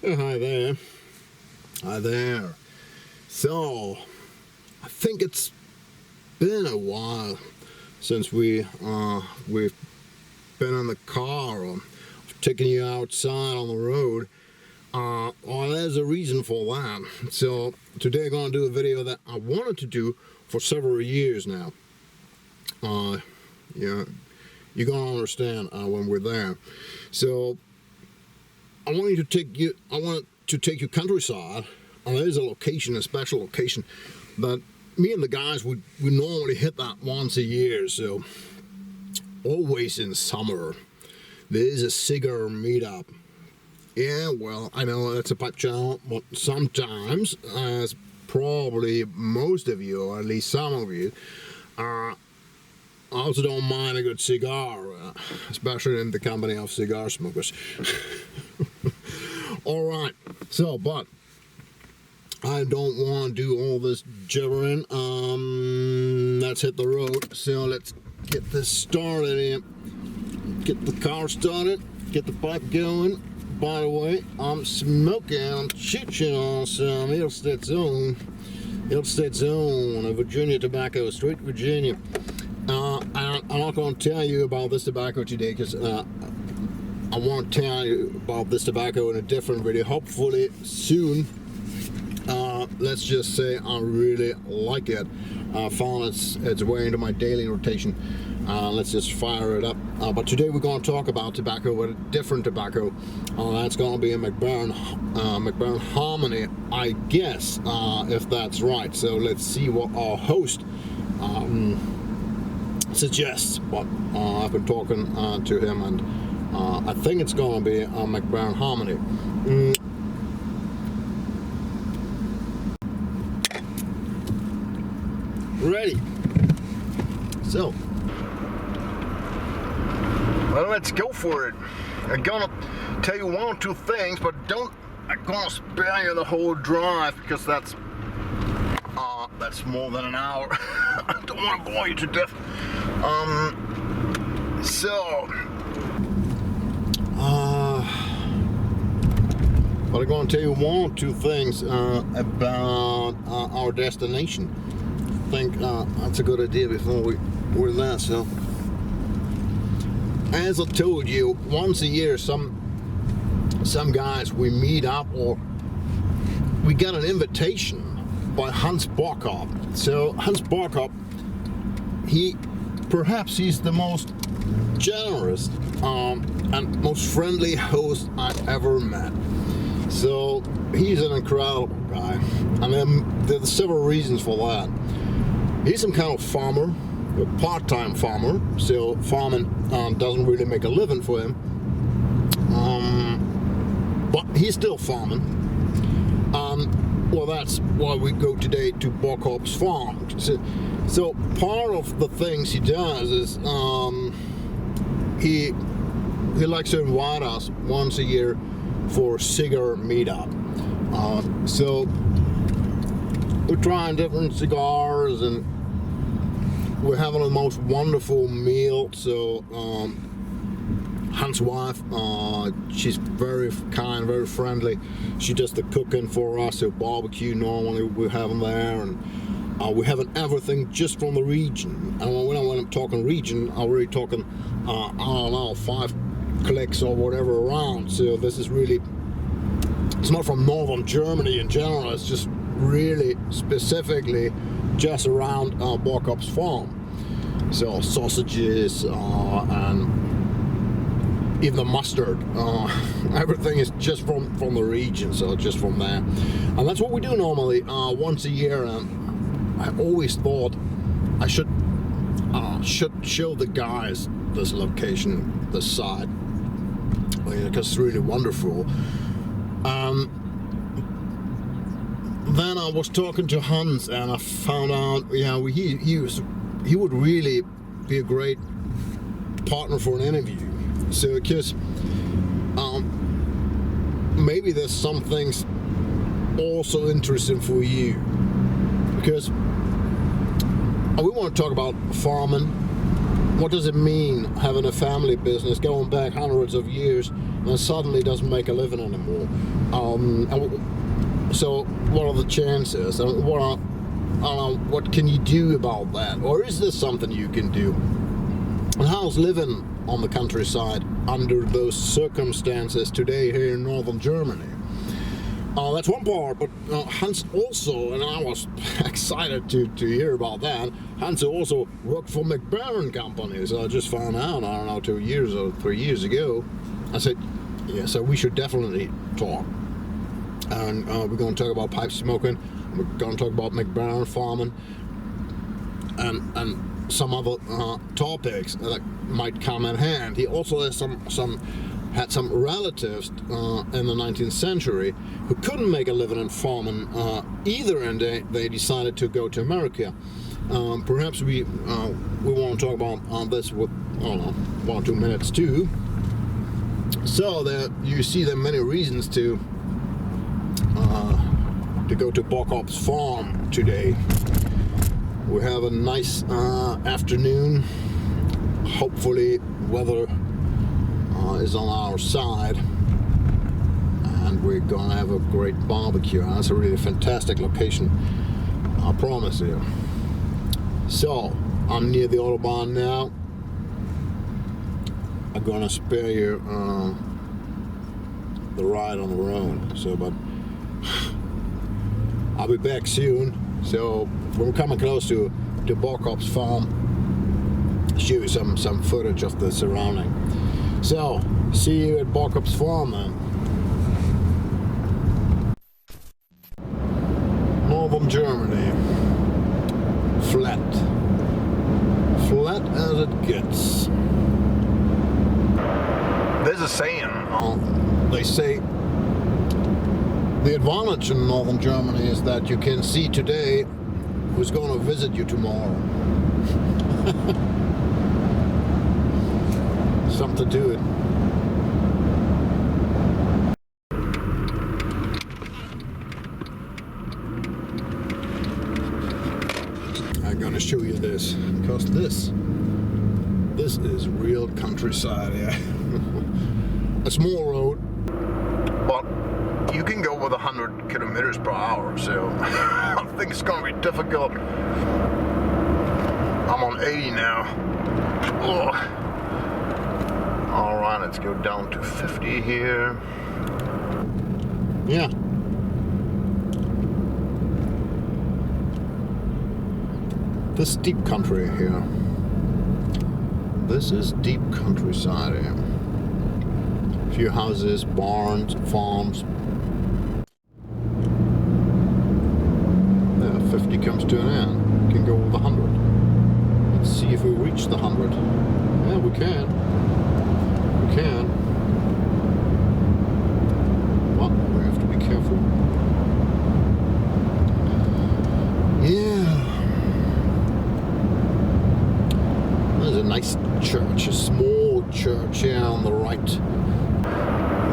Hi there. Hi there. So, I think it's been a while since we've been in the car or taking you outside on the road. Well, there's a reason for that. So, today I'm going to do a video that I wanted to do for several years now. Yeah, you're going to understand when we're there. So, I want to take you countryside, and there's a location, a special location that me and the guys we normally hit that once a year. So always in summer there is a cigar meetup. Yeah, well, I know that's a pipe channel, but sometimes, as probably most of you, or at least some of you, I also don't mind a good cigar, especially in the company of cigar smokers. Alright, so, but I don't want to do all this gibbering. Let's hit the road. So let's get this started here. Get the car started, get the pipe going. By the way, I'm smoking, I'm chitching on some Illstate Zone Virginia tobacco, straight Virginia. I'm not going to tell you about this tobacco today because I want to tell you about this tobacco in a different video, hopefully soon. Let's just say I really like it. I found its way into my daily rotation. Let's just fire it up. But today we're going to talk about tobacco, but a different tobacco. That's going to be a Mac Baren Harmony, I guess, if that's right. So let's see what our host suggests. But I've been talking to him, and I think it's going to be a Mac Baren Harmony. Ready. So, well, let's go for it. I'm gonna tell you one or two things, but I'm gonna spare you the whole drive because that's more than an hour. I don't want to bore you to death. But I'm going to tell you one or two things about our destination. I think that's a good idea before we're there. So, as I told you, once a year, some guys we meet up, or we get an invitation by Hans Bockhop. So Hans Bockhop, he's the most generous and most friendly host I've ever met. So he's an incredible guy, and then there's several reasons for that. He's some kind of farmer, a part-time farmer, so farming doesn't really make a living for him, but he's still farming. Well, that's why we go today to Bockhop's farm. So part of the things he does is he likes to invite us once a year for a cigar meetup. So we're trying different cigars, and we're having the most wonderful meal. So Hans' wife, she's very kind, very friendly. She does the cooking for us. So barbecue normally we're having there, and we're having everything just from the region. And when I'm talking region, I'm really talking I don't know, 5 clicks or whatever around. So this is really, it's not from northern Germany in general. It's just really specifically just around Bockhop's farm. So sausages and even the mustard, everything is just from the region, so just from there. And that's what we do normally once a year. And I always thought I should show the guys this location, this side, because it's really wonderful. Then I was talking to Hans, and I found out, he would really be a great partner for an interview. So, because maybe there's some things also interesting for you, because we want to talk about farming, what does it mean having a family business going back hundreds of years and suddenly doesn't make a living anymore? So what are the chances, and what can you do about that, or is this something you can do? And how's living on the countryside under those circumstances today here in northern Germany? That's one part, but Hans also, and I was excited to hear about that, Hans also worked for Mac Baren Company, so I just found out, I don't know, 2 years or 3 years ago. I said, yeah, so we should definitely talk. And we're going to talk about pipe smoking, we're going to talk about Mac Baren farming, and some other topics that might come in hand. He also has had some relatives in the 19th century who couldn't make a living in farming either, and they decided to go to America. Perhaps we want to talk about this with, I don't know, 1 or 2 minutes too. So there you see there are many reasons to go to Bockhop's farm today. We have a nice afternoon. Hopefully weather is on our side, and we're gonna have a great barbecue. That's a really fantastic location, I promise you. So I'm near the Autobahn now. I'm gonna spare you the ride on the road, so but I'll be back soon. So we're coming close to Bockhop's farm. Show you some footage of the surrounding. So, see you at Bockhop's farm then. Northern Germany. Flat. Flat as it gets. There's a saying. They say the advantage in Northern Germany is that you can see today who's going to visit you tomorrow. Something to it. I'm gonna show you this, because this is real countryside here. A small road, but you can go with 100 kilometers per hour, so I think it's gonna be difficult. I'm on 80 now. Oh. Alright, let's go down to 50 here. Yeah. This deep country here. This is deep countryside here. A few houses, barns, farms. There, 50 comes to an end. We can go with 100. Let's see if we reach the 100. Yeah, we can. Can, but we have to be careful. Yeah, there's a nice church, a small church here on the right.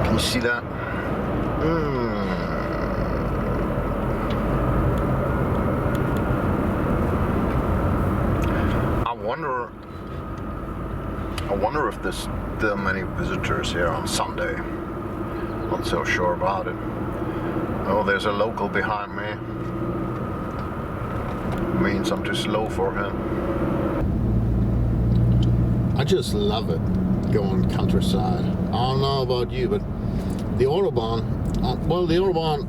Can you see that? I wonder if there are many visitors here on Sunday. Not so sure about it. Oh, there's a local behind me. Means I'm too slow for him. I just love it, going countryside. I don't know about you, but the Autobahn, the Autobahn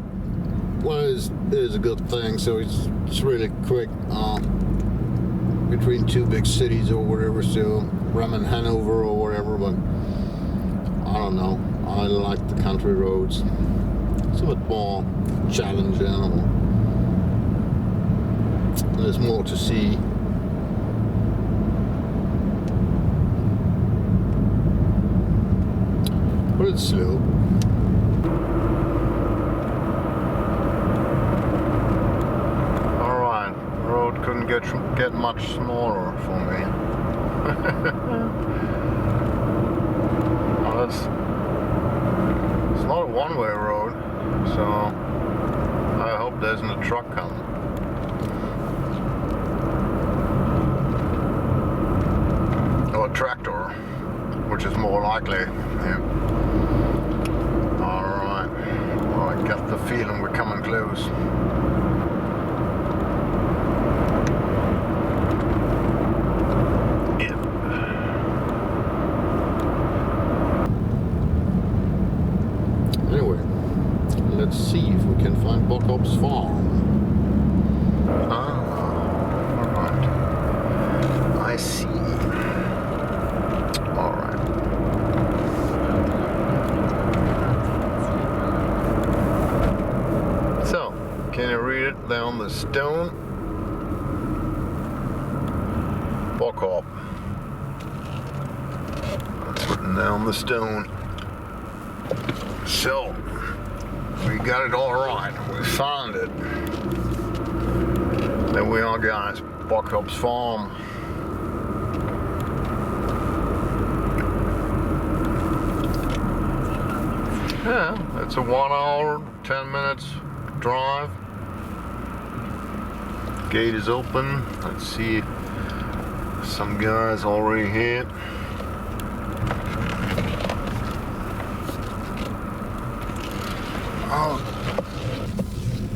is a good thing, so it's really quick between 2 big cities or whatever, so Bremen, Hanover or whatever, but I don't know. I like the country roads. It's a bit more challenging. There's more to see. But it's slow. Alright, the road couldn't get much smaller for me. Well, it's not a one-way road, so I hope there isn't a truck coming. tractor, which is more likely. Yeah. All right. Well, I got the feeling we're coming close. Let's see if we can find Bockhop's farm. Alright. I see. Alright. So, can you read it there on the stone? Bockhop. That's written there on the stone. So, we got it all right. We found it. There we are, guys. Bockhop's farm. Yeah, it's a 1 hour, 10 minutes drive. Gate is open. Let's see. Some guys already here.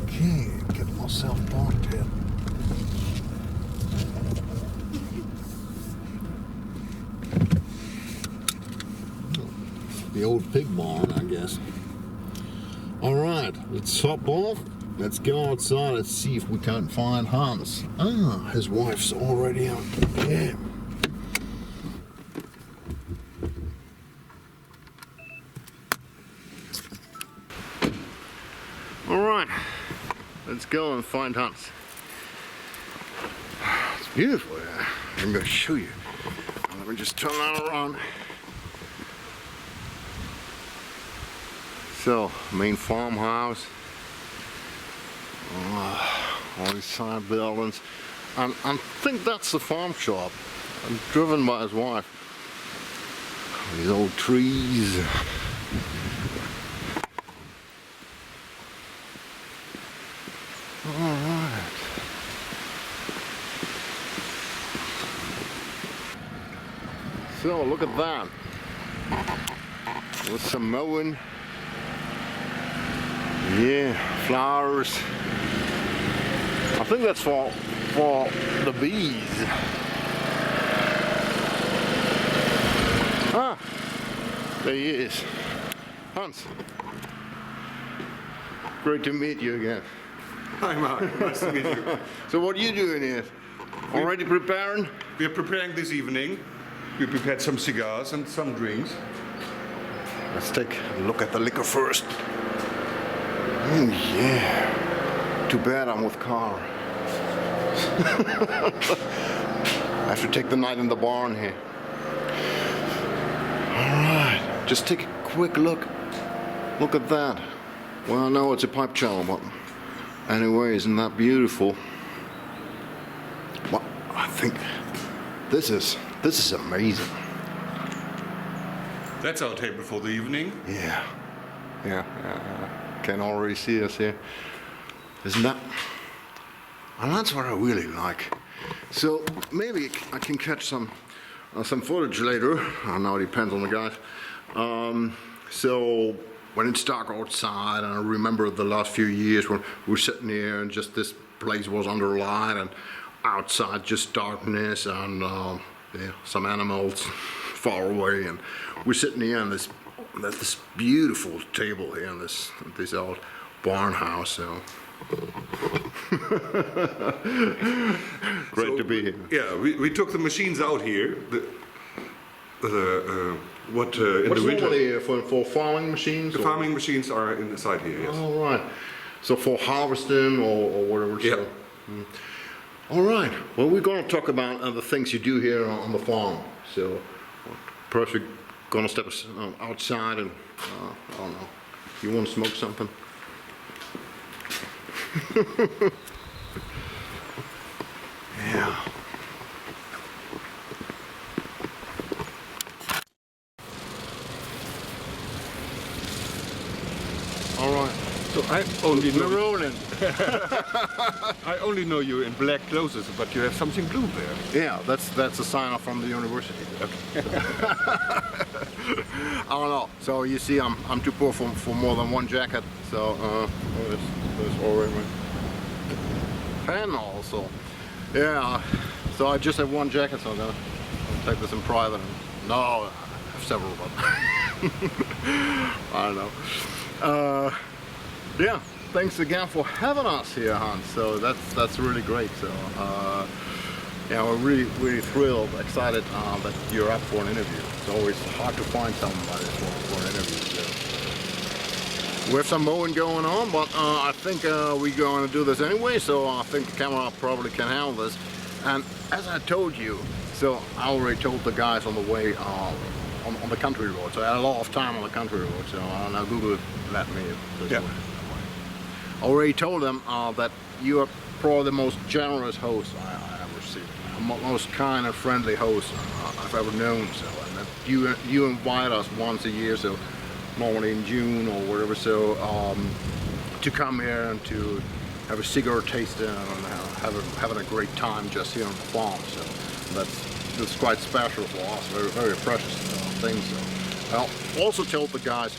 Okay, get myself parked here. The old pig barn, I guess. Alright, let's hop off. Let's go outside. Let's see if we can't find Hans. Ah, his wife's already out there. Alright, let's go and find Hans. It's beautiful here. I'm going to show you. Let me just turn that around. So, main farmhouse. All these side buildings. And I think that's the farm shop. I'm driven by his wife. These old trees. Alright. So look at that. With some mowing. Yeah, flowers. I think that's for the bees. Ah, there he is. Hans. Great to meet you again. Hi Mark, nice to meet you. So what are you doing here? Already preparing? We are preparing this evening. We prepared some cigars and some drinks. Let's take a look at the liquor first. Oh yeah. Too bad I'm with Carl. I have to take the night in the barn here. Alright, just take a quick look. Look at that. Well, no, it's a pipe channel, but anyway, isn't that beautiful? Well, I think this is amazing. That's our table for the evening. Yeah. Can already see us here. Isn't that? And that's what I really like. So maybe I can catch some footage later. I know it depends on the guys. So when it's dark outside, and I remember the last few years when we were sitting here and just this place was under light and outside just darkness and some animals far away, and we're sitting here on this beautiful table here in this old barn house. So great to be here. Yeah, we took the machines out here. What's in the winter for farming machines? The farming machines are inside here. Yes. All right. So for harvesting or whatever. Yeah. So. All right. Well, we're going to talk about the things you do here on the farm. So perhaps we're going to step outside and I don't know. You want to smoke something? Yeah. All right. So I only know Maroon. I only know you in black clothes, but you have something blue there. Yeah, that's a sign from the university. Okay. I don't know. So you see, I'm too poor for more than one jacket. So there's already my pen also. Yeah. So I just have one jacket, so I'll take this in private. No, I have several of them. I don't know. Yeah. Thanks again for having us here, Hans. So that's really great. So yeah, we're really thrilled, excited that you're up for an interview. It's always hard to find somebody for an interview. So we have some mowing going on, but I think we're going to do this anyway. So I think the camera probably can handle this. And as I told you, so I already told the guys on the way on the country road. So I had a lot of time on the country road. So now Google let me this way. I already told them that you are probably the most generous host I ever seen, most kind and friendly host I've ever known. So, and that you invite us once a year, so normally in June or whatever, so to come here and to have a cigar tasting and having a great time just here on the farm. So that's quite special for us, very very precious thing. So I also told the guys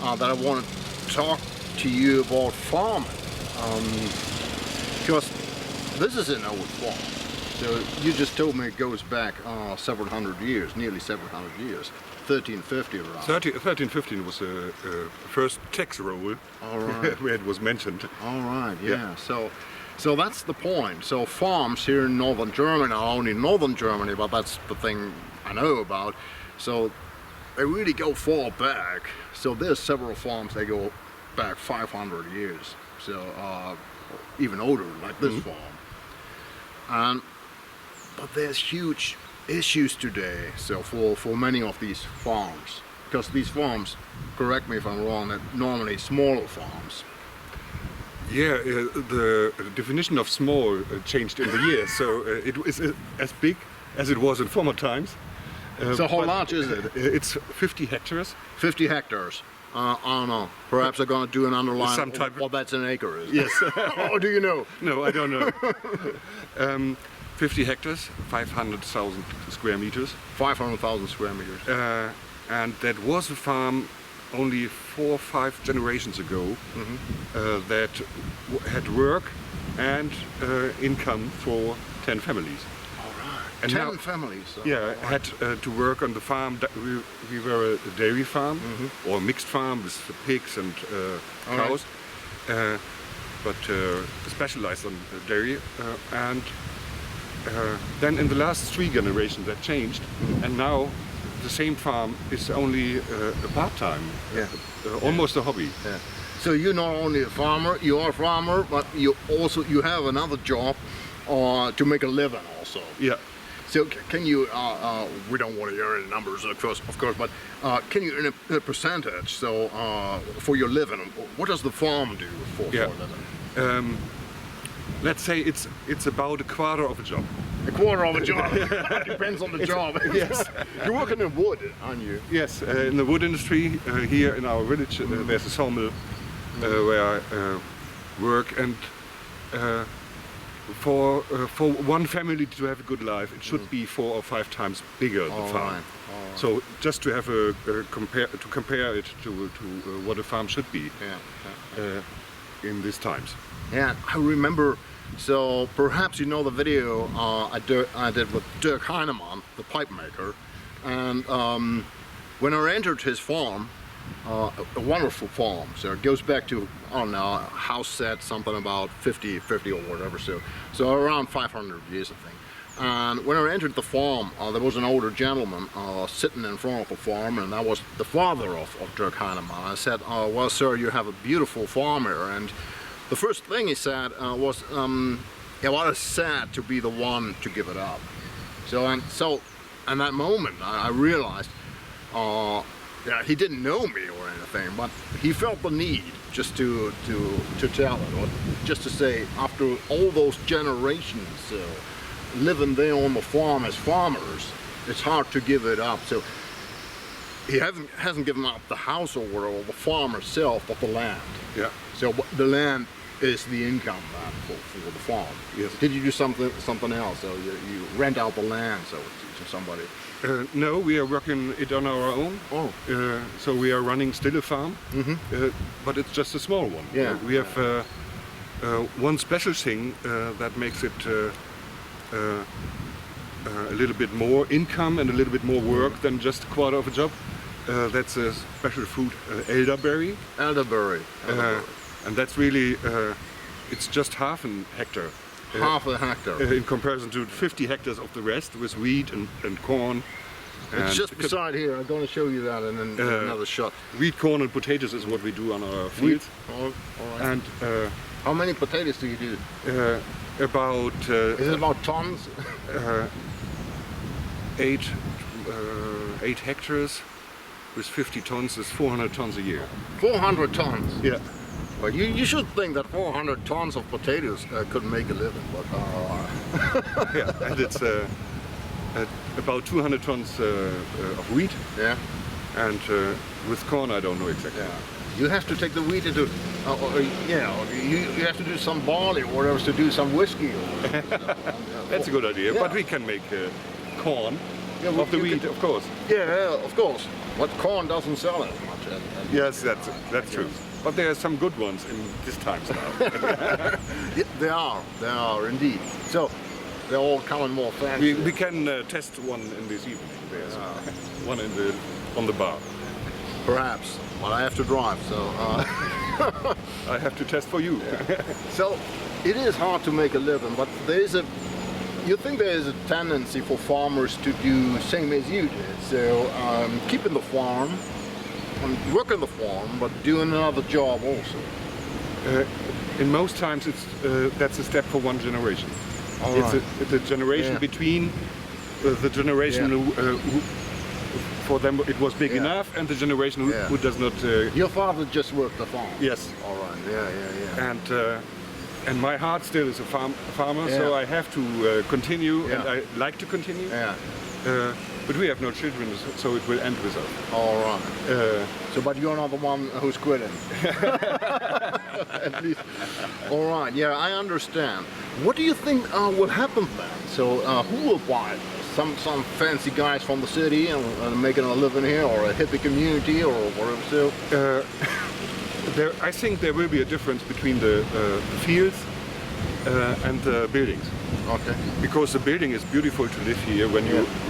that I want to talk to you about farming, because this is an old farm. So you just told me it goes back several hundred years, nearly several hundred years, 1350 around. 1315 was the first tax roll. All right. Where it was mentioned. All right, yeah. So that's the point. So farms here in northern Germany, not only northern Germany, but that's the thing I know about. So they really go far back. So there's several farms that go back 500 years, so even older, like this farm. But there's huge issues today, so for many of these farms, because these farms, correct me if I'm wrong, are normally smaller farms. Yeah, the definition of small changed in the years, so it is as big as it was in former times. So how large is it? It's 50 hectares. 50 hectares. I don't know. Perhaps they're going to do an underline of what that's an acre is. Yes. Oh, do you know? No, I don't know. 50 hectares, 500,000 square meters. 500,000 square meters. And that was a farm only 4 or 5 generations ago that had work and income for 10 families. And 10 families. So. Yeah, had to work on the farm. We were a dairy farm or a mixed farm with pigs and cows, but specialized on dairy. And then in the last 3 generations that changed, and now the same farm is only a part-time, almost a hobby. Yeah. So you're not only a farmer, you are a farmer, but you have another job to make a living also. Yeah. So can you, we don't want to hear any numbers of course, but can you in a percentage, so for your living, what does the farm do for a living? Let's say it's about a quarter of a job. A quarter of a job? Depends on the job. Yes. You're working in wood, aren't you? Yes, in the wood industry here in our village there's a sawmill where I work, and for one family to have a good life, it should be 4 or 5 times bigger the farm. Right. So just to have compare it to what a farm should be in these times. Yeah, I remember. So perhaps you know the video I did with Dirk Heinemann, the pipe maker, and when I entered his farm, a wonderful farm. So it goes back to, I don't know, house set something about 50 or whatever. So around 500 years, I think. And when I entered the farm, there was an older gentleman sitting in front of the farm, and that was the father of Dirk Heinemann. I said, well, sir, you have a beautiful farm here. And the first thing he said was, yeah, well, it's sad to be the one to give it up. So in that moment, I realized, yeah, he didn't know me or anything, but he felt the need just to tell it, or just to say, after all those generations living there on the farm as farmers, it's hard to give it up. So he hasn't given up the house or the farm itself, but the land. Yeah. So the land is the income for the farm. Yes. Did you do something else? So you rent out the land to somebody? No, we are working it on our own. Oh. So we are running still a farm, but it's just a small one. Yeah. We have one special thing that makes it a little bit more income and a little bit more work than just a quarter of a job. That's a special fruit, elderberry. Elderberry. And that's really, it's just half a hectare. Half a hectare. In comparison to 50 hectares of the rest with wheat and corn. It's just beside here. I'm going to show you that in another shot. Wheat, corn and potatoes is what we do on our fields. All right. And how many potatoes do you do? about Is it about tons? 8 hectares with 50 tons is 400 tons a year. 400 tons. Yeah. But you should think that 400 tons of potatoes could make a living. But Yeah, and it's about 200 tons of wheat. yeah. And with corn, I don't know exactly. Yeah. You have to take the wheat into, you have to do some barley or else to do some whiskey. That's a good idea. Yeah. But we can make corn Yeah, of the you wheat, can- of course. Yeah, of course. But corn doesn't sell as much. Yes, that's true. But there are some good ones in these times now. Yeah, they are indeed. So they're all coming more fancy. we can test one in this evening. There's one on the bar. Perhaps, but I have to drive, so. I have to test for you. So it is hard to make a living, but you think there is a tendency for farmers to do same as you did. So keeping the farm, working the farm, but doing another job also. In most times, that's a step for one generation. All It's right. a generation Yeah. between the generation who for them it was big Yeah. enough, and the generation who does not. Your father just worked the farm. Yes. All right. Yeah. And my heart still is a farmer, so Yeah. I have to continue, and Yeah. I like to continue. Yeah. But we have no children, so it will end with us. All right. So, but you're not the one who's quitting. At least. All right. Yeah, I understand. What do you think will happen then? So, who will buy it? Some fancy guys from the city and making a living here, or a hippie community, or whatever. So, I think there will be a difference between the fields and the buildings, okay. because the building is beautiful to live here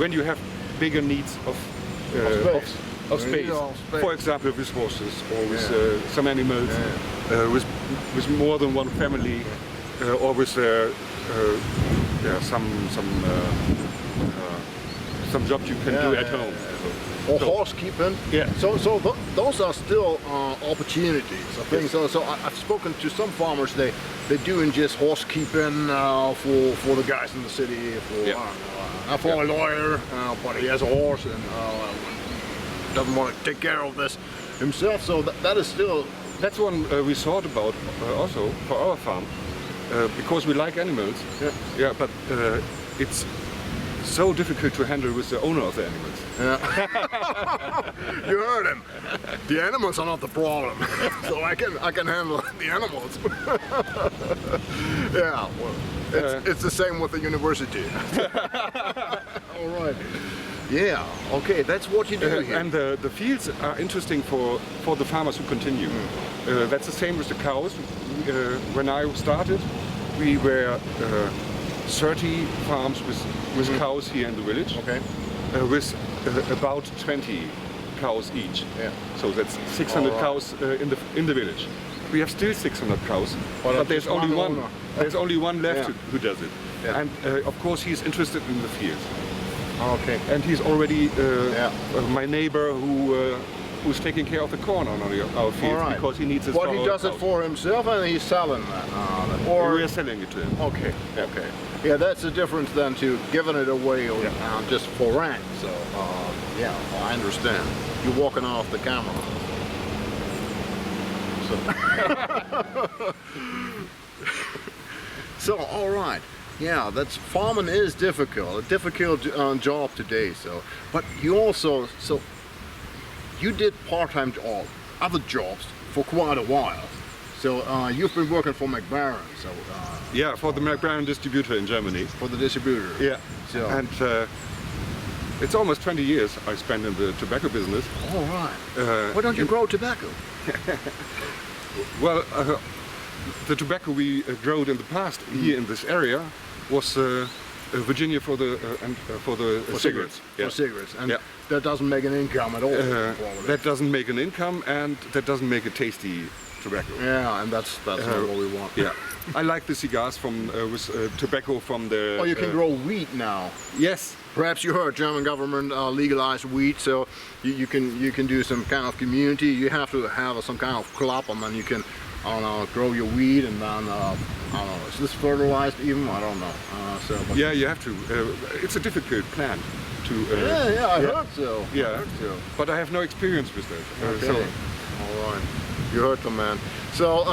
when you have bigger needs of space. of You space. need all space. For example, with horses or with some animals, with more than one family, or with some job you can do at home. Or housekeeping. Yeah. So those are still opportunities. I think so. So I've spoken to some farmers. They're doing just housekeeping for the guys in the city. For a lawyer, but he has a horse and doesn't want to take care of this himself. So that is still. That's one we thought about also for our farm, because we like animals. Yeah. Yeah, but it's so difficult to handle with the owner of the animals. You heard him. The animals are not the problem, so I can handle the animals. Yeah, well, it's the same with the university. All right. Yeah. Okay, that's what you do here. And the fields are interesting for the farmers who continue. That's the same with the cows. When I started, we were 30 farms with cows here in the village. Okay. With about 20 cows each. Yeah. So that's 600 All right. cows in the village. We have still 600 cows, but there's just only one one. owner. There's only one left Yeah. who does it. Yeah. And of course he's interested in the field. Okay. And he's already my neighbor who's taking care of the corn on our fields, All right. because he needs it. But for he our does it cows. for himself and he's selling that. Or we are selling it to him. Okay. Okay. Yeah, that's the difference then to giving it away or just for rent. So yeah, I understand. You're walking off the camera. So all right. Yeah, that's farming is difficult. A difficult job today. So, but you also you did part-time or other jobs for quite a while. So you've been working for Mac Baren, so Yeah, for the Mac Baren distributor in Germany. for the distributor. Yeah. So. And it's almost 20 years I spent in the tobacco business. All right. Why don't you grow tobacco? Well, the tobacco we growed in the past here in this area was Virginia for the cigarettes. For cigarettes, and Yeah. that doesn't make an income at all. probably. That doesn't make an income, and that doesn't make a tasty tobacco. Yeah, and that's not what we want. Yeah, I like the cigars from with tobacco from the. Oh, you can grow wheat now. Yes. Perhaps you heard German government legalized wheat, so you can do some kind of community. You have to have some kind of club, and then you can, I don't know, grow your wheat, and then I don't know, is this fertilized even? I don't know. But Yeah, you have to. It's a difficult plant to. yeah, I heard so. Yeah. I heard so. But I have no experience with that. Okay. So All right. You heard the man. So.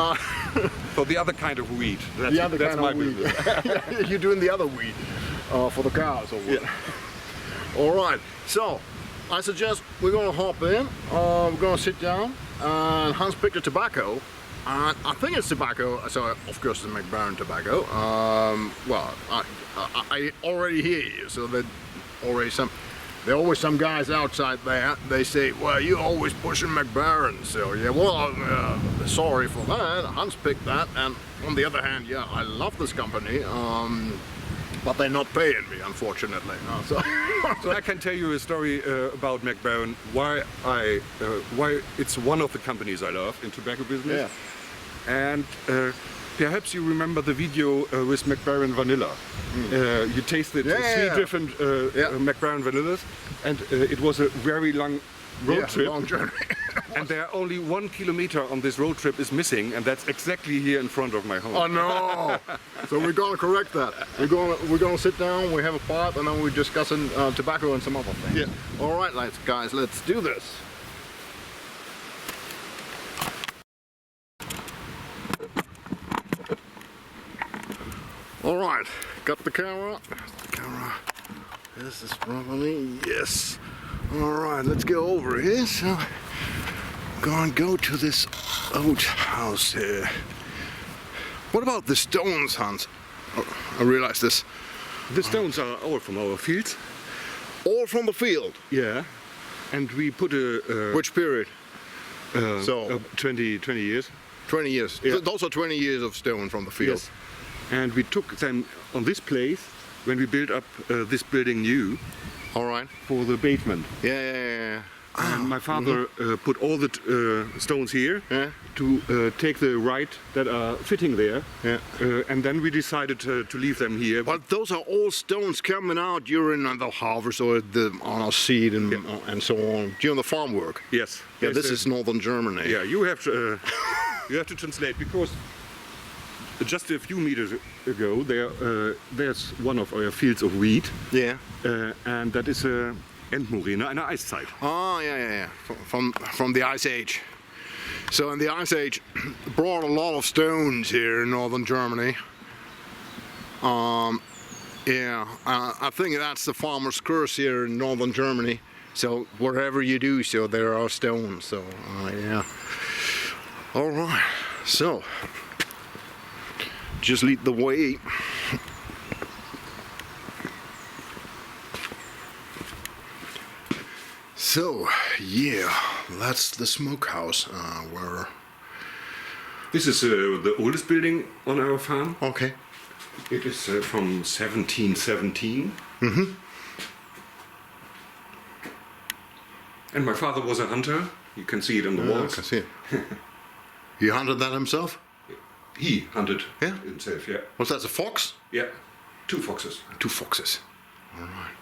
for the other kind of wheat, that's, The other that's kind my of wheat. business. You're doing the other wheat for the cows or what? Yeah. All right. So I suggest we're going to hop in. We're going to sit down and Hans picked the tobacco. And I think it's tobacco. So of course it's Mac Baren tobacco. Well, I already hear you. So that already there are always some guys outside there. They say, well, you're always pushing Mac Baren. So yeah, well, sorry for that. Hans picked that. And on the other hand, yeah, I love this company. But they're not paying me, unfortunately. So I can tell you a story about Mac Baren. Why it's one of the companies I love in tobacco business. Yeah. And perhaps you remember the video with Mac Baren Vanilla. You tasted three different Mac Baren Vanillas, and it was a very long road trip. Long journey. And there are only 1 kilometer on this road trip is missing, and that's exactly here in front of my home. Oh no! So we're gonna correct that. We're gonna sit down. We have a pipe, and then we're discussing tobacco and some other things. Yeah. All right, guys, let's do this. All right, got the camera. Is this properly? Yes. All right, let's go over here. So, gonna go to this old house here. What about the stones, Hans? Oh, I realize this. The stones are all from our fields. All from the field. Yeah. And we put a Which period? 20 years. 20 years. Yeah. Those are 20 years of stone from the field. Yes. And we took them on this place when we built up this building new All right. for the basement. Yeah. And my father put all the stones here Yeah. to take the right that are fitting there. Yeah. And then we decided to leave them here. But those are all stones coming out during the harvest or the seed and so on during the farm work. Yes. Yeah, Yes, this is northern Germany. Yeah, you have to translate, because just a few meters ago there's one of our fields of wheat. Yeah. And that is a Endmoräne, eine Eiszeit. Oh, yeah. From the Ice Age. So in the Ice Age, brought a lot of stones here in northern Germany. I think that's the farmer's curse here in northern Germany. So wherever you do, so there are stones. So yeah. All right. So just lead the way. So, yeah, that's the smokehouse where... This is the oldest building on our farm. Okay. It is from 1717. And my father was a hunter. You can see it on the I walls. can see it. He hunted that himself? He hunted Yeah? himself, yeah. Was that a fox? Yeah, 2 foxes. 2 foxes. All right.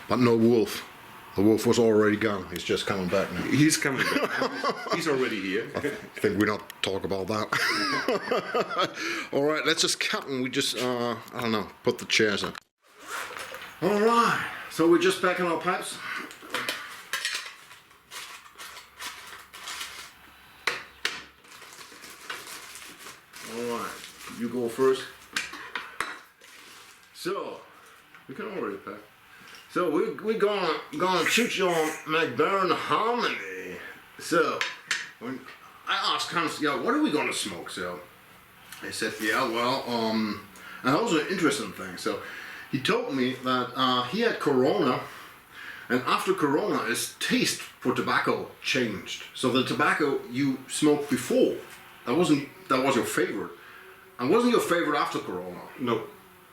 But no wolf. The wolf was already gone. He's just coming back now. He's coming back. He's already here. I think we not talk about that. All right, let's just cut and we just, I don't know, put the chairs in. All right, so we're just packing our pipes. All right, you go first. So, we can already pack. So we're gonna shoot you on Mac Baren Harmony. So I asked Hans, yeah, what are we gonna smoke? So I said, yeah, well, and that was an interesting thing. So he told me that he had Corona, and after Corona, his taste for tobacco changed. So the tobacco you smoked before, that was your favorite, and wasn't your favorite after Corona. No.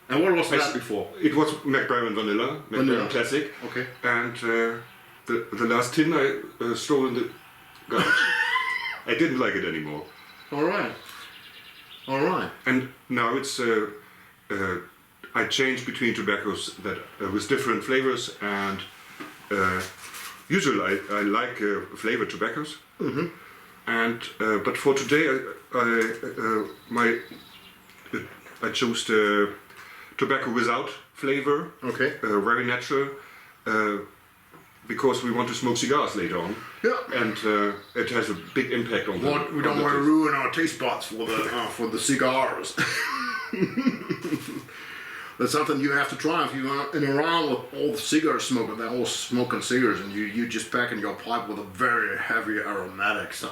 And what was that before? It was Mac Baren Vanilla, Mac Baren Classic. Okay. And the last tin I stole in the garbage. I didn't like it anymore. All right. All right. And now it's I change between tobaccos that with different flavors, and usually I like flavored tobaccos. Mm-hmm. And but for today I chose the tobacco without flavor. Okay. Very natural. Because we want to smoke cigars later on. Yeah. And it has a big impact on the. We don't want to ruin our taste buds for the cigars. That's something you have to try if you're in around with all the cigar smokers. They're all smoking cigars, and you just pack in your pipe with a very heavy aromatics.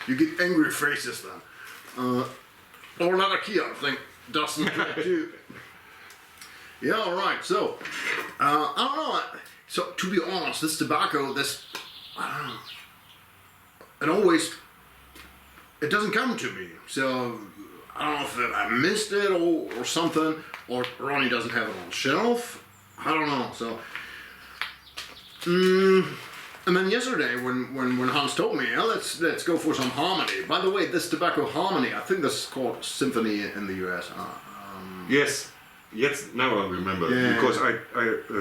You get angry faces then. Or another key, I think, doesn't get you. Yeah, all right. So, I don't know. So, to be honest, this tobacco, I don't know. It doesn't come to me. So, I don't know if I missed it or something, or Ronnie doesn't have it on the shelf. I don't know. So, and then yesterday when Hans told me, yeah, let's go for some Harmony. By the way, this tobacco Harmony, I think this is called Symphony in the US. Yes, now I remember, Yeah. because I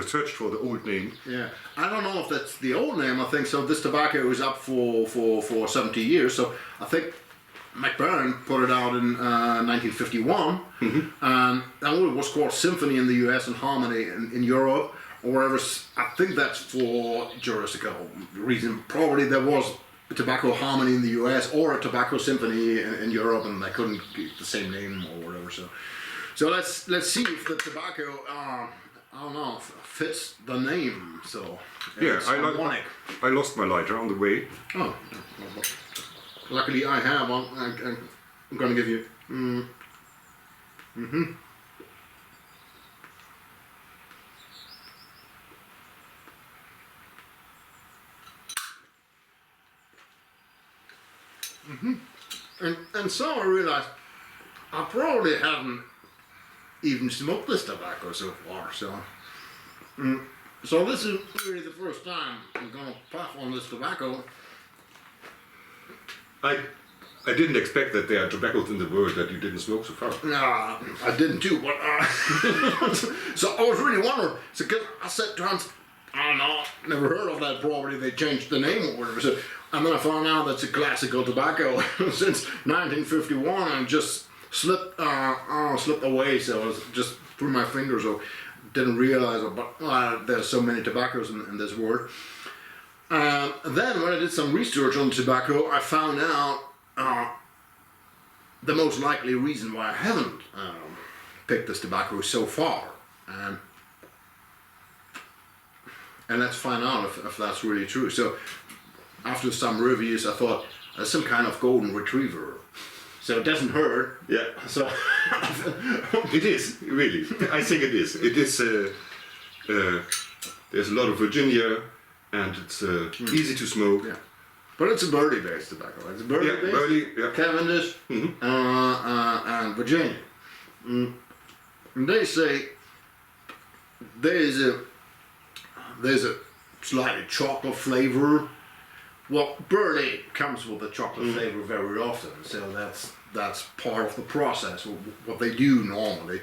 searched for the old name. Yeah, I don't know if that's the old name. I think so. This tobacco is up for 70 years. So I think Mac Baren put it out in 1951, and that one was called Symphony in the US and Harmony in Europe, or wherever. I think that's for juridical reason. Probably there was a tobacco Harmony in the US or a tobacco Symphony in Europe, and they couldn't get the same name or whatever. So let's see if the tobacco, I don't know, fits the name. So Yeah, I lost my lighter on the way. Oh, luckily I have one. I'm gonna give you. And so I realized I probably haven't even smoked this tobacco so far. So this is really the first time I'm gonna puff on this tobacco. I didn't expect that there are tobaccos in the world that you didn't smoke so far. Nah, I didn't too, but so I was really wondering. So, cause I said to Hans, I don't know, never heard of that property. They changed the name or whatever. So, and then I found out that's a classical tobacco since 1951, and just slipped away. So I was just through my fingers, or didn't realize it. But there's so many tobaccos in this world. Then when I did some research on tobacco, I found out the most likely reason why I haven't picked this tobacco so far. And let's find out if that's really true. So after some reviews, I thought there's some kind of golden retriever. So it doesn't hurt. Yeah. So It is, really. I think it is. It is, there's a lot of Virginia, and it's easy to smoke. yeah. But it's a Burley-based tobacco. It's a Burley-based, Yeah, Burley, yeah. Cavendish, and Virginia. And they say there's a slightly chocolate flavor. Well, Burley comes with a chocolate flavor very often, so that's part of the process. What they do normally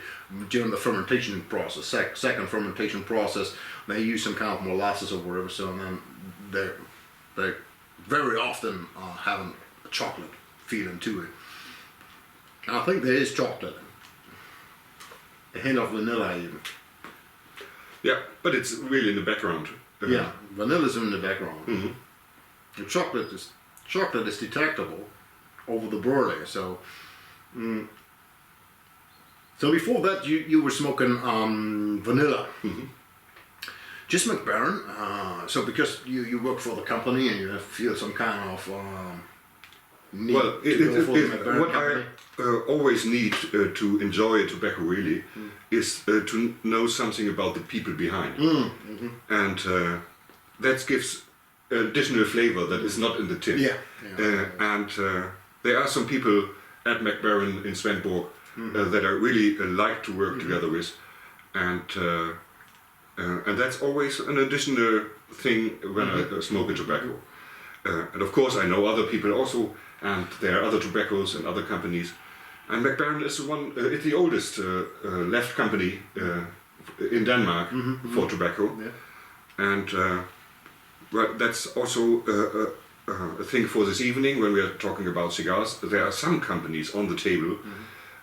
during the fermentation process, second fermentation process, they use some kind of molasses or whatever. So then they very often having a chocolate feeling to it. And I think there is chocolate, a hint of vanilla even. Yeah, but it's really in the background. Yeah, vanilla's in the background. The chocolate is detectable over the Burley. So before that you were smoking vanilla. Just Mac Baren. So because you work for the company and you feel some kind of need Well, to go for the Mac Baren what company. I always need to enjoy tobacco really is to know something about the people behind, and that gives additional flavor that is not in the tin. Yeah. And there are some people at Mac Baren in Svendborg that I really like to work together with, and that's always an additional thing when I smoke a tobacco. And of course I know other people also, and there are other tobaccos and other companies. And Mac Baren is it's the oldest left company in Denmark for tobacco. Yeah. And well, that's also a thing for this evening when we are talking about cigars. There are some companies on the table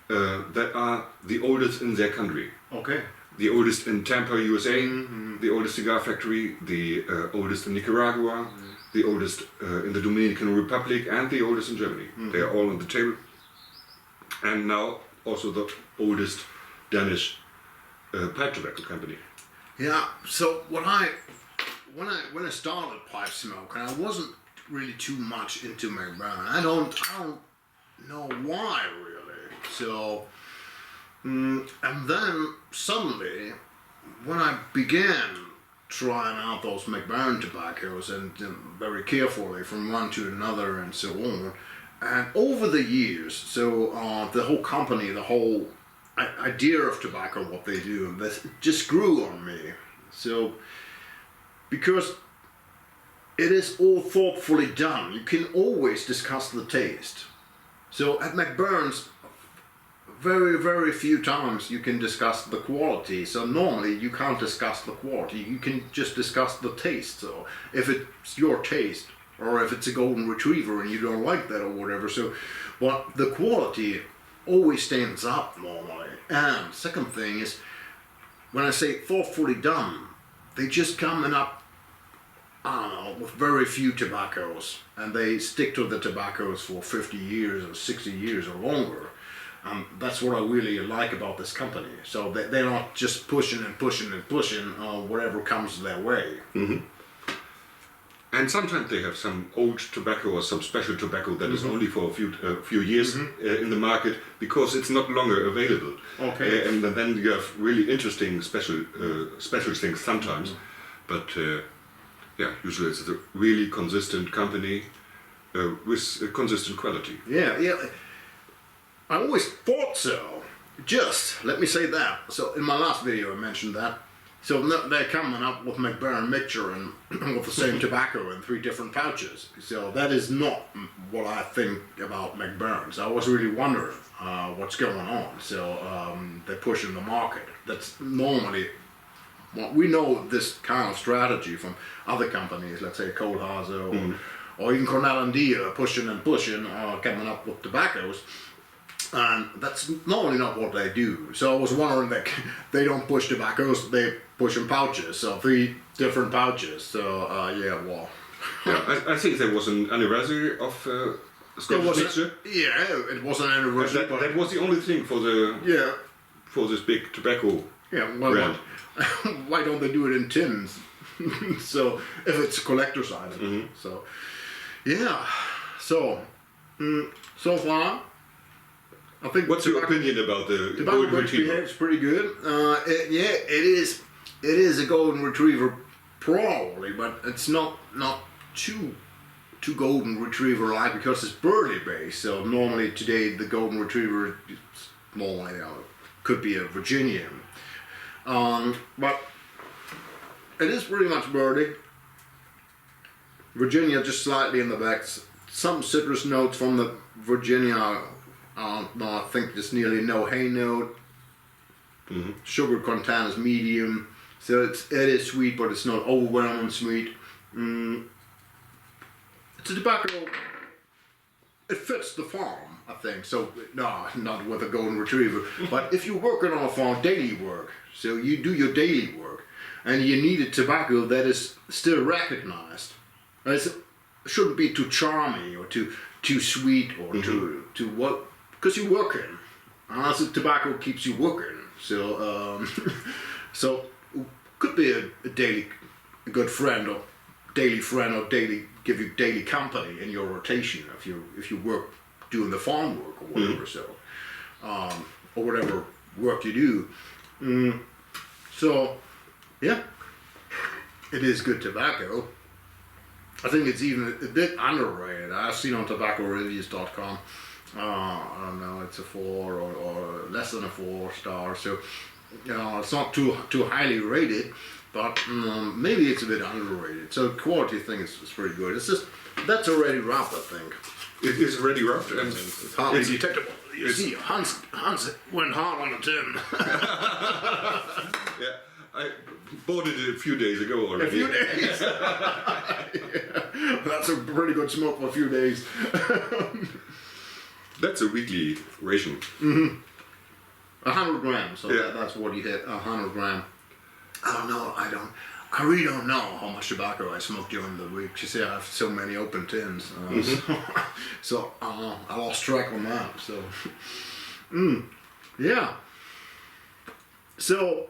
that are the oldest in their country. Okay. The oldest in Tampa, USA, the oldest cigar factory, the oldest in Nicaragua, the oldest in the Dominican Republic, and the oldest in Germany. They are all on the table. And now also the oldest Danish pipe tobacco company. Yeah. So when I started pipe smoke, and I wasn't really too much into Mac Baren. I don't know why really. So and then suddenly when I began trying out those Mac Baren tobaccos and very carefully from one to another and so on, and over the years, so the whole company, the whole idea of tobacco, what they do, this just grew on me. So because it is all thoughtfully done, you can always discuss the taste. So at Mac Baren's, very few times you can discuss the quality. So normally you can't discuss the quality, you can just discuss the taste. So if it's your taste, or if it's a golden retriever and you don't like that or whatever. So, but the quality always stands up normally. And second thing is, when I say thoughtfully done, they just coming up, I don't know, with very few tobaccos, and they stick to the tobaccos for 50 years or 60 years or longer. That's what I really like about this company. So they're not just pushing and pushing and pushing whatever comes their way. And sometimes they have some old tobacco or some special tobacco that is only for a few years in the market because it's not longer available. Okay. And then you have really interesting special things sometimes. But yeah, usually it's a really consistent company with a consistent quality. Yeah. I always thought so. Just, let me say that. So in my last video I mentioned that. So they're coming up with Mac Baren mixture and with the same tobacco in 3 different pouches. So that is not what I think about Mac Baren. So I was really wondering what's going on. So they're pushing the market. That's normally, well, we know this kind of strategy from other companies, let's say Kohlhase or even Cornell and Diehl, pushing and pushing, coming up with tobaccos. And that's normally not what they do. So I was wondering that they don't push tobaccos, they push in pouches. So 3 different pouches. So yeah, well. Yeah, I think there was an anniversary of Scottish mixture. Yeah, it was an anniversary. That was the only thing for for this big tobacco brand. Why don't they do it in tins? So if it's a collector's item. So yeah. So so far, I think. What's your opinion about the tobacco golden retriever? Behaves pretty good. It is a golden retriever probably, but it's not too golden retriever like because it's burley based. So normally today the golden retriever normally could be a Virginian, but it is pretty much burley. Virginia just slightly in the back. Some citrus notes from the Virginia. No, I think there's nearly no hay note. Sugar content is medium, so it is sweet, but it's not overwhelming sweet. It's a tobacco. It fits the farm, I think. So no, not with a golden retriever. But if you're working on a farm, daily work, so you do your daily work, and you need a tobacco that is still recognized. It shouldn't be too charming or too sweet or too what. Because you're working, so tobacco keeps you working. So, so could be a good friend or give you daily company in your rotation if you work doing the farm work or whatever, so or whatever work you do. So yeah, it is good tobacco. I think it's even a bit underrated. I've seen on tobaccoreviews.com. I don't know, it's a 4 or less than a 4 star. So it's not too highly rated, but maybe it's a bit underrated. So quality thing is pretty good. It's just that's already wrapped, I think. It is already wrapped and It's hardly detectable. You see, Hans went hard on the tin. Yeah, I bought it a few days ago already. A few days. Yeah. That's a pretty good smoke for a few days. That's a weekly ration. 100 grams. So Yeah. that's what you hit. 100 gram. I don't know. I really don't know how much tobacco I smoke during the week. You see, I have so many open tins, so I lost track on that. So, yeah. So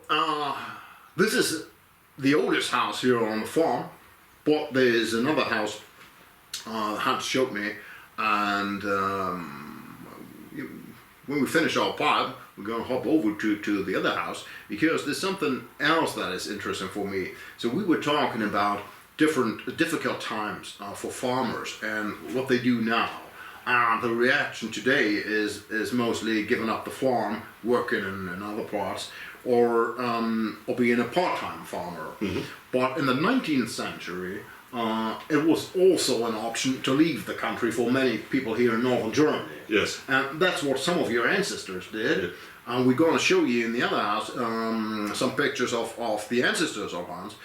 this is the oldest house here on the farm, but there is another house Hans showed me, and when we finish our pipe, we're going to hop over to the other house because there's something else that is interesting for me. So we were talking about difficult times for farmers and what they do now. And the reaction today is mostly giving up the farm, working in other parts, or being a part-time farmer. But in the 19th century, it was also an option to leave the country for many people here in northern Germany. Yes. And that's what some of your ancestors did. And we're going to show you in the other house some pictures of the ancestors of Hans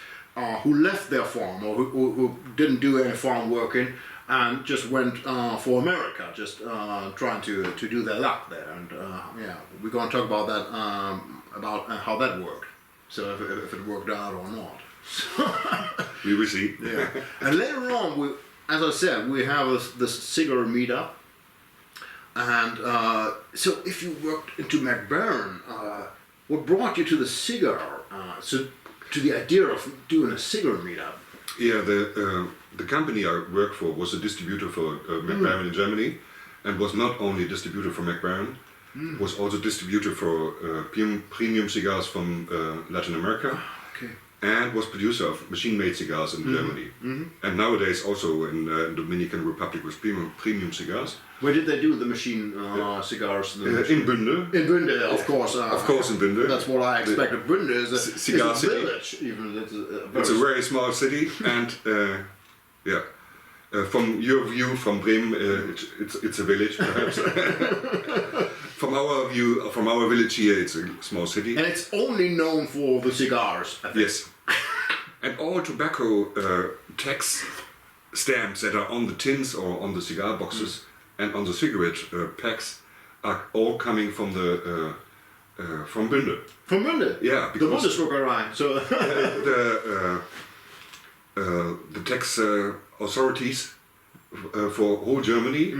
who left their farm or who didn't do any farm working and just went for America, just trying to do their luck there. And yeah, we're going to talk about that, about how that worked. So if it worked out or not. We will see. Yeah. And later on, as I said, we have this cigar meetup. And so if you worked into Mac Baren, what brought you to the cigar, to the idea of doing a cigar meetup? Yeah, the company I worked for was a distributor for Mac Baren in Germany, and was not only a distributor for Mac Baren, was also distributor for premium cigars from Latin America. Okay. And was producer of machine-made cigars in Germany, and nowadays also in Dominican Republic with premium cigars. Where did they do the machine cigars? In Bünde. In Bünde, of course. Of course, in Bünde. That's what I expected. Bünde is a cigar is a city. village, even. It's a very small city, and yeah. From your view, from Bremen, it's a village, perhaps. From our view, from our village here, it's a small city. And it's only known for the cigars, I think. Yes. And all tobacco tax stamps that are on the tins or on the cigar boxes and on the cigarette packs are all coming from the from Bünde. From Bünde? Yeah, The because Bundesdruckerei. So the tax authorities for whole Germany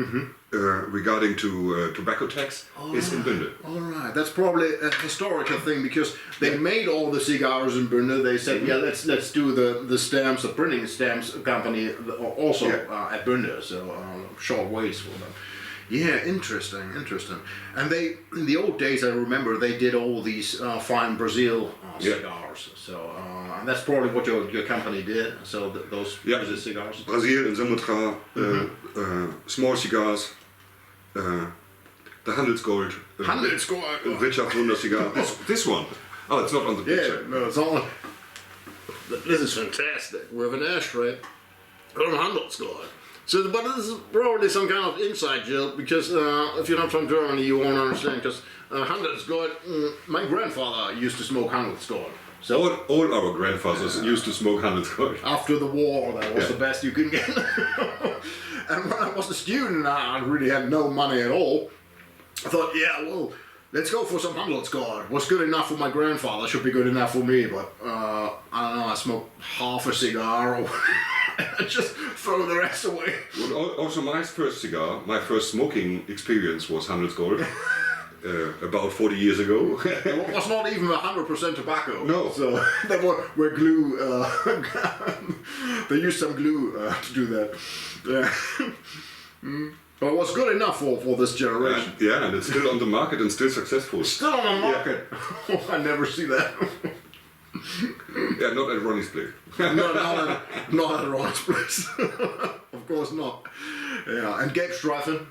regarding to tobacco tax is in Bünde. all right, that's probably a historical thing because they made all the cigars in Bünde. They said, yeah, let's do the stamps, the printing stamps company also at Bünde. So short ways for them. Yeah, interesting. And they, in the old days, I remember they did all these fine Brazil cigars. So and that's probably what your company did. So those Brazil cigars. Brazil and Sumatra, small cigars, the Handelsgold. Handelsgold. Richard Wunder cigar. This one. Oh, it's not on the picture. Yeah, no, it's all. This is fantastic. We have an ashtray from Handelsgold. So, but this is probably some kind of inside joke because if you're not from Germany, you won't understand. Because Handelsgold, my grandfather used to smoke Handelsgold. So all our grandfathers used to smoke Handelsgold. after the war, that was the best you could get. And when I was a student, I really had no money at all. I thought, yeah, well, let's go for some Handelsgold. What's good enough for my grandfather should be good enough for me. But I don't know, I smoked half a cigar or I just throw the rest away. Well, also my first cigar, my first smoking experience was Handelsgold. about 40 years ago. It was not even 100% tobacco. No. So they were glue. They used some glue to do that. Yeah. But it was good enough for this generation. Yeah, and it's still on the market and still successful. Still on the market. Yeah. I never see that. Yeah, not at Ronnie's place. not at Ronnie's place. Of course not. Yeah, and Gabe's driving.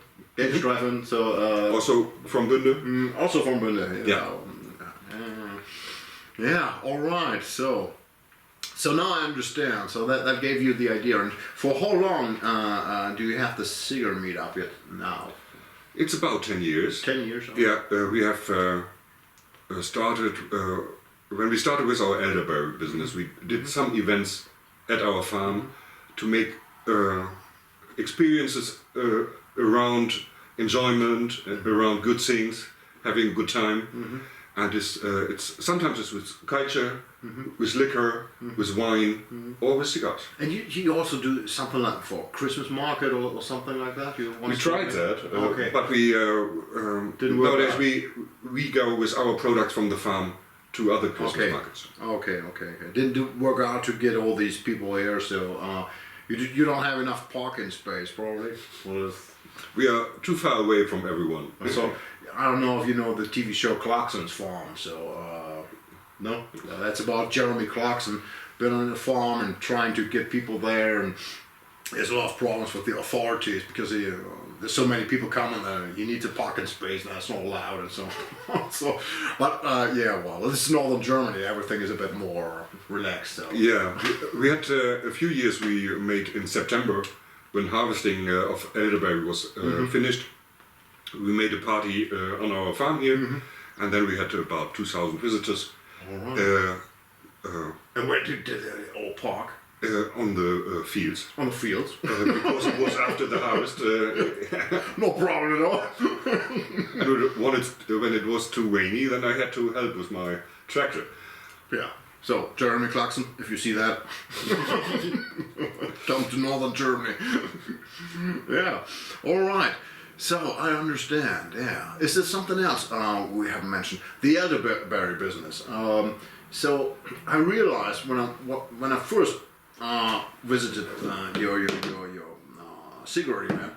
So Also from Bunde. also from Bunde. Yeah. Yeah. All right. So now I understand. So that gave you the idea. And for how long do you have the cigar meetup yet now? It's about 10 years. 10 years. Yeah, we have started. When we started with our elderberry business, we did some events at our farm to make experiences around enjoyment, around good things, having a good time. And it's sometimes it's with culture, with liquor, with wine, or with cigars. And you also do something like for Christmas market or something like that? We tried that, okay. but we Didn't work nowadays out. we go with our products from the farm to other Christmas markets. Okay. Didn't work out to get all these people here, so you don't have enough parking space, probably. We are too far away from everyone. So I don't know if you know the TV show Clarkson's Farm. So no, that's about Jeremy Clarkson been on the farm and trying to get people there, and there's a lot of problems with the authorities because there's so many people coming there. You need to parking space, and that's not allowed, and so But yeah, well, this is northern Germany. Everything is a bit more relaxed. So. Yeah, we had a few years we made in September when harvesting of elderberry was finished. We made a party on our farm here, and then we had about 2,000 visitors. All right. And where did they all park? On the fields. On the fields. Because it was after the harvest. No problem at all. When it was too rainy, then I had to help with my tractor. Yeah. So, Jeremy Clarkson, if you see that, come to northern Germany. Yeah. All right. So, I understand. Yeah. Is there something else we haven't mentioned? The elderberry business. So, I realized when I first visited your cigar event,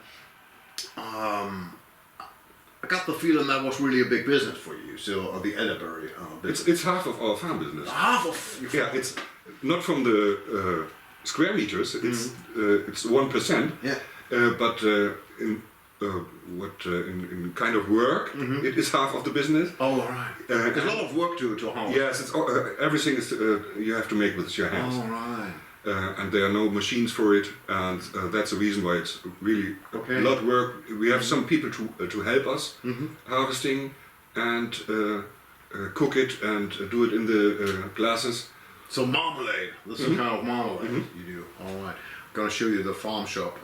I got the feeling that was really a big business for you. So the elderberry business. It's half of our farm business. Half of your Yeah, it's not from the square meters. It's 1%. Yeah. But in kind of work, it is half of the business. Oh, all right. There's a lot of work to harvest. Yes, it's everything is you have to make with your hands. All right. And there are no machines for it, and that's the reason why it's really a lot of work. We have some people to help us harvesting and cook it and do it in the glasses. So marmalade. This is kind of marmalade you do. All right. I'm gonna show you the farm shop,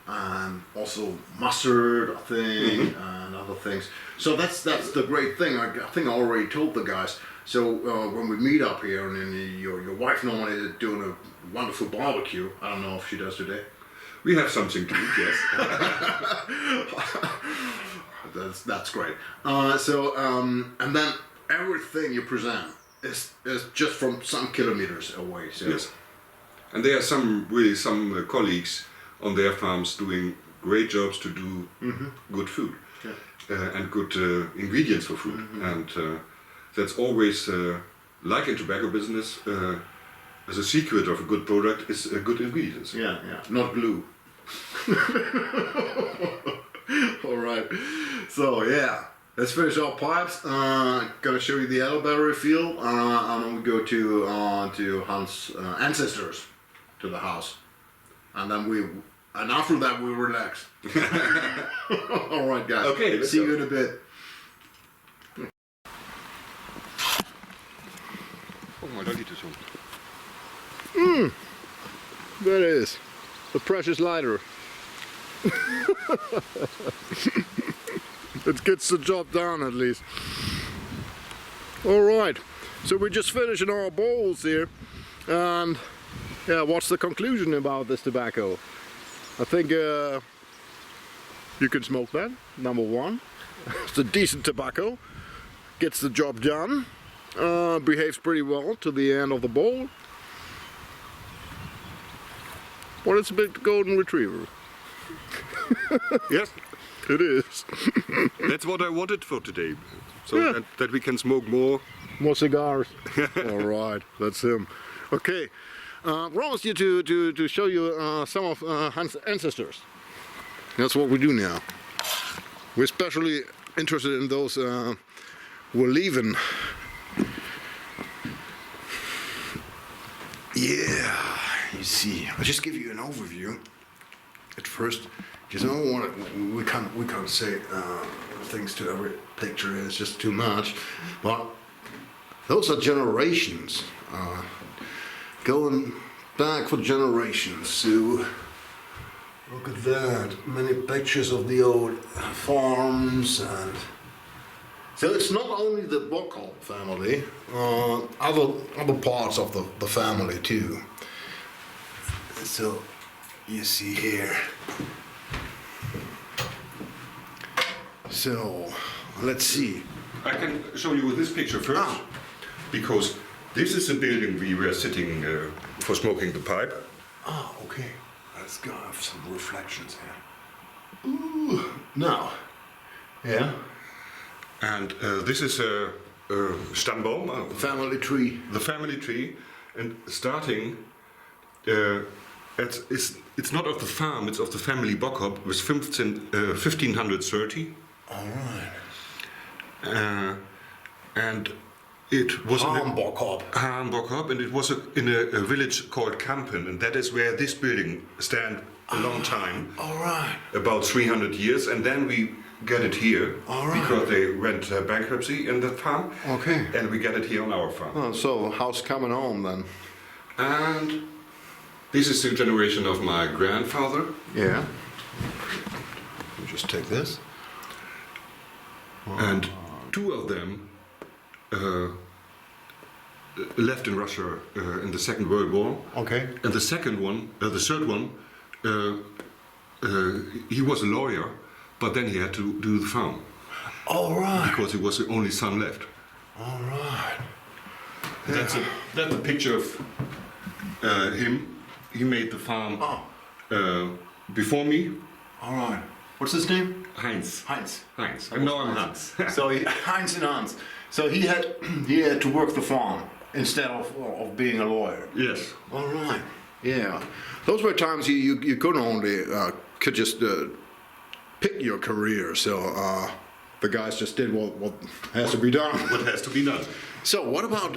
and also mustard, I think, and other things. So that's the great thing. I think I already told the guys. So when we meet up here, and then your wife normally is doing a wonderful barbecue. I don't know if she does today. We have something to eat, yes. That's great. And then everything you present is just from some kilometers away. So. Yes. And there are some colleagues on their farms doing great jobs to do good food and good ingredients for food. And that's always, like in tobacco business, the secret of a good product is good ingredients. Yeah, not glue. All right. So yeah, let's finish our pipes. Gonna show you the elderberry field, and then we go to Hans' ancestors, to the house, and then after that we relax. All right, guys. Okay. See you in a bit. Oh, daar liet het zo. There it is. The precious lighter. It gets the job done at least. Alright, so we're just finishing our bowls here, and yeah, what's the conclusion about this tobacco? I think you can smoke that, number one. It's a decent tobacco. Gets the job done. Behaves pretty well to the end of the bowl. But it's a big golden retriever. Yes, It is. that's what I wanted for today. So Yeah. that we can smoke more. More cigars. All right, that's him. Okay, promised you to show you some of Hans' ancestors. That's what we do now. We're especially interested in those who are leaving. Yeah, you see. I'll just give you an overview at first, because I don't want to. We can't say things to every picture. It's just too much. But those are generations, going back for generations. So look at that, many pictures of the old farms, and so it's not only the Bockhop family, other parts of the family too. So you see here. So let's see. I can show you this picture first, because this is the building we were sitting for smoking the pipe. Oh, okay. Let's go have some reflections here. Ooh, now. Yeah. And this is a Stammbaum, Family tree. the family tree, and starting. It's not of the farm, it's of the family Bockhop. It was 1530. All right. And it was Bockhop. Bockhop, and it was in a village called Kampen, and that is where this building stand a long time, All right. about 300 years, and then we get it here All right. because they went bankruptcy in that farm. Okay. And we get it here on our farm. Oh, so house coming home then. And this is the generation of my grandfather. Yeah. Just take this. And two of them left in Russia in the Second World War. Okay. And the second one, the third one, he was a lawyer, but then he had to do the farm All right. because he was the only son left. All right. That's a picture of him. He made the farm before me. All right. What's his name? Heinz. Heinz. Heinz. And now I'm Hans. So Heinz and Hans. So he had to work the farm instead of being a lawyer. Yes. All right. Yeah. Those were times you couldn't only could just pick your career. So the guys just did what has to be done. What has to be done. So what about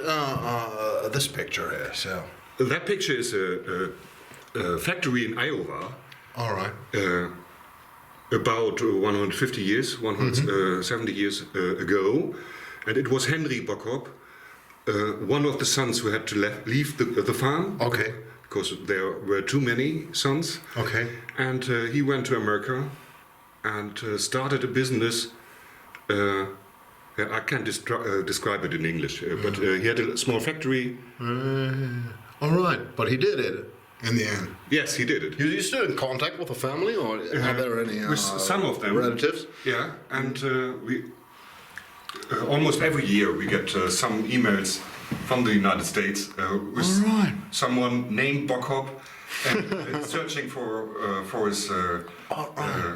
this picture here? So. That picture is a factory in Iowa. All right. About 150 years, 170 years ago, and it was Henry Bockhop, one of the sons who had to leave the farm. Okay. Because there were too many sons. Okay. And he went to America and started a business. I can't describe it in English, but he had a small factory. All right, but he did it in the end. Yes, he did it. You still in contact with the family, or are there any With some of them. relatives? Yeah, and we almost every year we get some emails from the United States with All right. someone named Bockhop and searching for his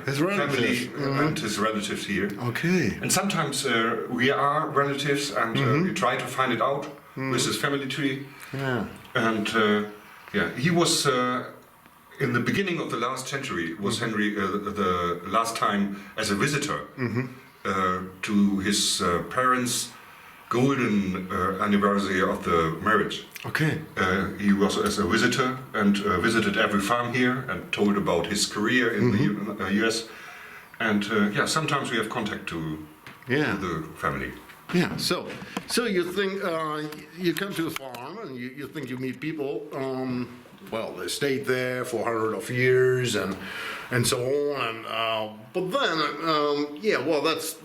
His relatives. family and his relatives here. Okay. And sometimes we are relatives, and we try to find it out with his family tree. Yeah. And he was in the beginning of the last century. Was Henry the last time as a visitor to his parents' golden anniversary of the marriage. Okay. He was as a visitor and visited every farm here and told about his career in the U.S. And sometimes we have contact to the family. Yeah. So you think you come to a farm and you think you meet people. Well, they stayed there for hundreds of years and so on. And but then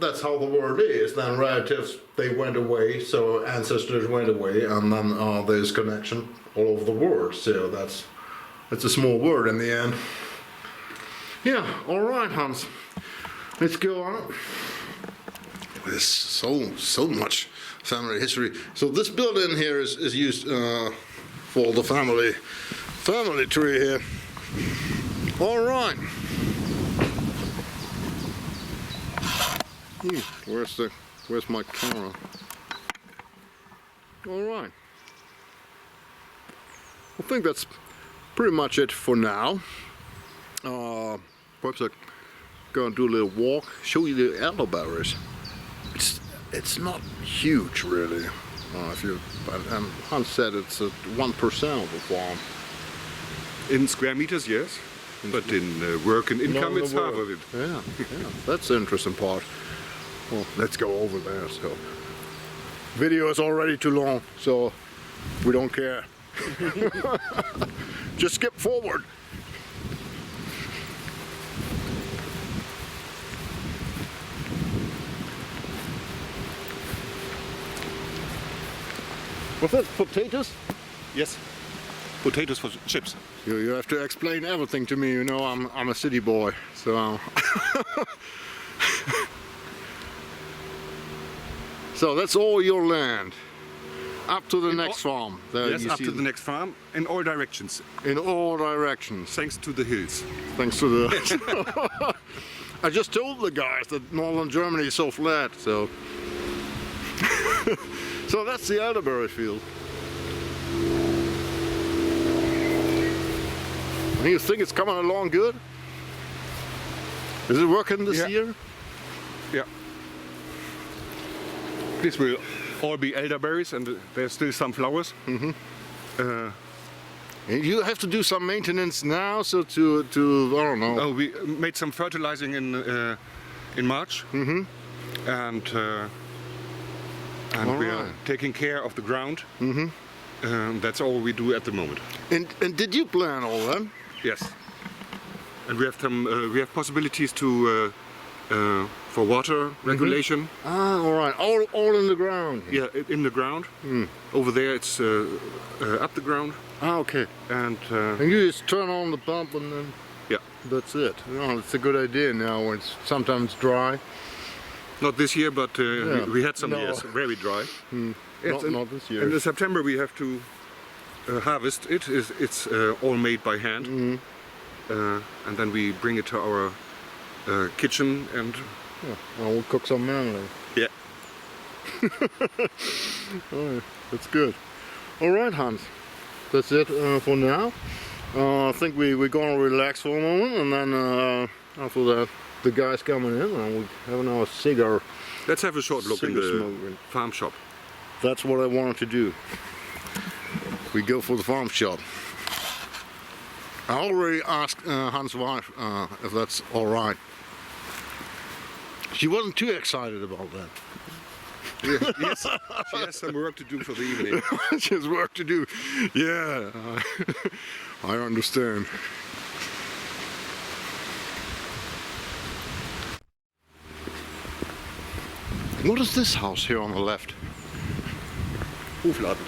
that's how the world is. Then relatives they went away, so ancestors went away, and then there's connection all over the world. So it's a small world in the end. Yeah. All right, Hans. Let's go on. there's so much family history. So this building here is used for the family tree here. All right. Where's my camera? All right. I think that's pretty much it for now. Perhaps I'm gonna do a little walk, show you the elderberries. It's not huge really. And Hans said it's 1% of the farm. In square meters, yes. But in work and income, it's half of it. Yeah, that's the interesting part. Well, let's go over there. So, video is already too long, so we don't care. Just skip forward. What's that? Potatoes? Yes. Potatoes for chips. You have to explain everything to me. You know, I'm a city boy, so. So that's all your land. Up to the next farm. Yes, up to the next farm in all directions. In all directions. Thanks to the hills. Thanks to the. I just told the guys that northern Germany is so flat, so. So that's the elderberry field. And you think it's coming along good? Is it working this year? Yeah. This will all be elderberries, and there's still some flowers. Mm-hmm. And you have to do some maintenance now, so to I don't know. Oh, we made some fertilizing in March, Mm-hmm. and we are taking care of the ground. Mm-hmm. That's all we do at the moment. And did you plan all that? Yes. And we have some we have possibilities to for water regulation. Ah, all right. All in the ground. Yeah, in the ground. Over there, it's up the ground. Ah, okay. And you just turn on the pump and then. Yeah. That's it. Oh, it's a good idea now when it's sometimes dry. Not this year, but we had some years very dry. Not this year. In September we have to harvest it. It's all made by hand, and then we bring it to our kitchen and. We'll cook some manly. Yeah. Oh, that's good. All right, Hans. That's it for now. I think we're gonna relax for a moment, and then after that, the guys coming in, and we have our cigar. Let's have a short look in the smoking. farm shop. That's what I wanted to do. We go for the farm shop. I already asked Hans' wife if that's all right. She wasn't too excited about that. Yeah, yes, she has some work to do for the evening. She has work to do. Yeah, I understand. What is this house here on the left? Hofladen.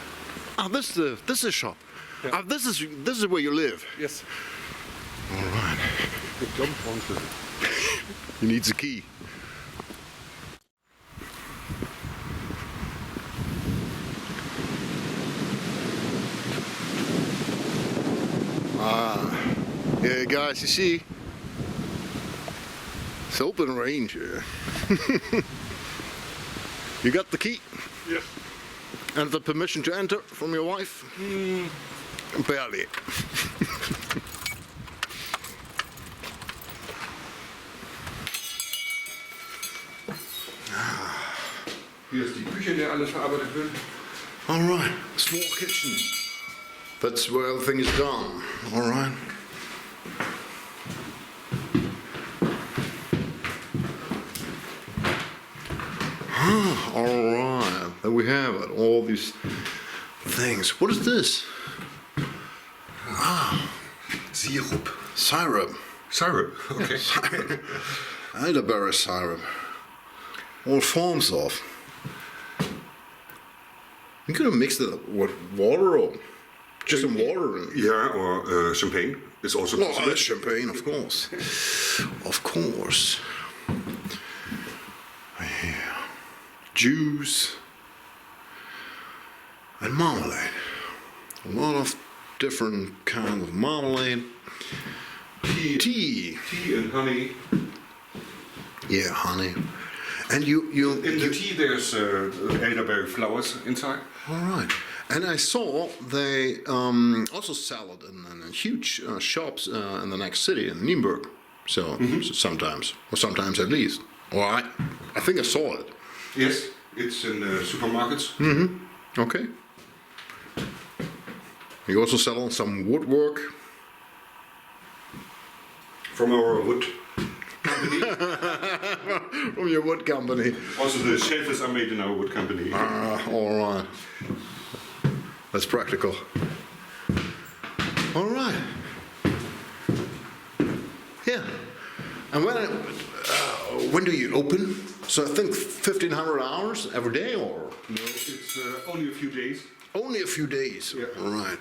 Ah, this is a shop. Yeah. Ah, this is where you live. Yes. All right. He He needs a key. Yeah, guys, you see, it's open range here. You got the key? Yes. And the permission to enter from your wife? Barely. Hier ist die Küche, in der alles verarbeitet wird. All right, small kitchen. That's where everything is done. All right. All right, there we have it. All these things. What is this? Sirup. Syrup. Syrup, okay. Elderberry syrup. All forms of. You could have mixed it with water or just some water. Yeah, or champagne is also possible. Champagne, of course. Of course. Yeah. juice, and marmalade. A lot of different kinds of marmalade. Tea and honey. Yeah, honey. And you In the tea there's elderberry flowers inside. all right. And I saw they also sell it in huge shops in the next city, in Nuremberg. So, so sometimes at least. Or I think I saw it. Yes, it's in supermarkets. Okay. You also sell some woodwork. From our wood company. From your wood company. Also the shelves are made in our wood company. All right. That's practical. All right. Yeah. And when do you open? So I think 1,500 hours every day, or No, it's only a few days. only a few days. Yeah. All right.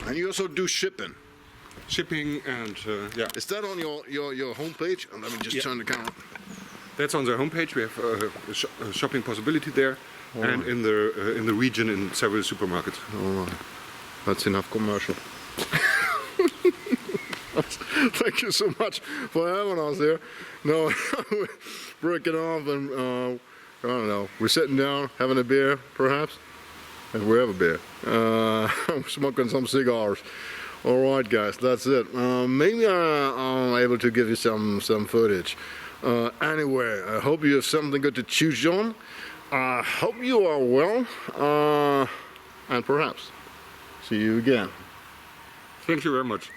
And you also do shipping. Shipping and yeah. Is that on your homepage? Let me just turn the camera. That's on the homepage. We have a shopping possibility there, and in the region in several supermarkets. All right. That's enough commercial. Thank you so much for having us here. No, we're breaking off and I don't know. We're sitting down, having a beer, perhaps. If we have a beer. Smoking some cigars. All right, guys, that's it. Maybe I'm able to give you some footage. Anyway, I hope you have something good to choose on. I hope you are well, and perhaps see you again. Thank you very much.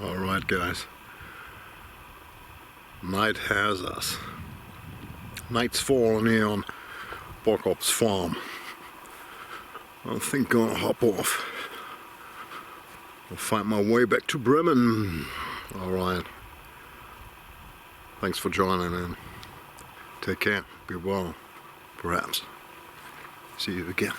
All right, guys. Night has us. Night's falling here on Bockhop's farm. I think I'm gonna hop off. I'll find my way back to Bremen. All right. Thanks for joining in. Take care. Be well. Perhaps. See you again.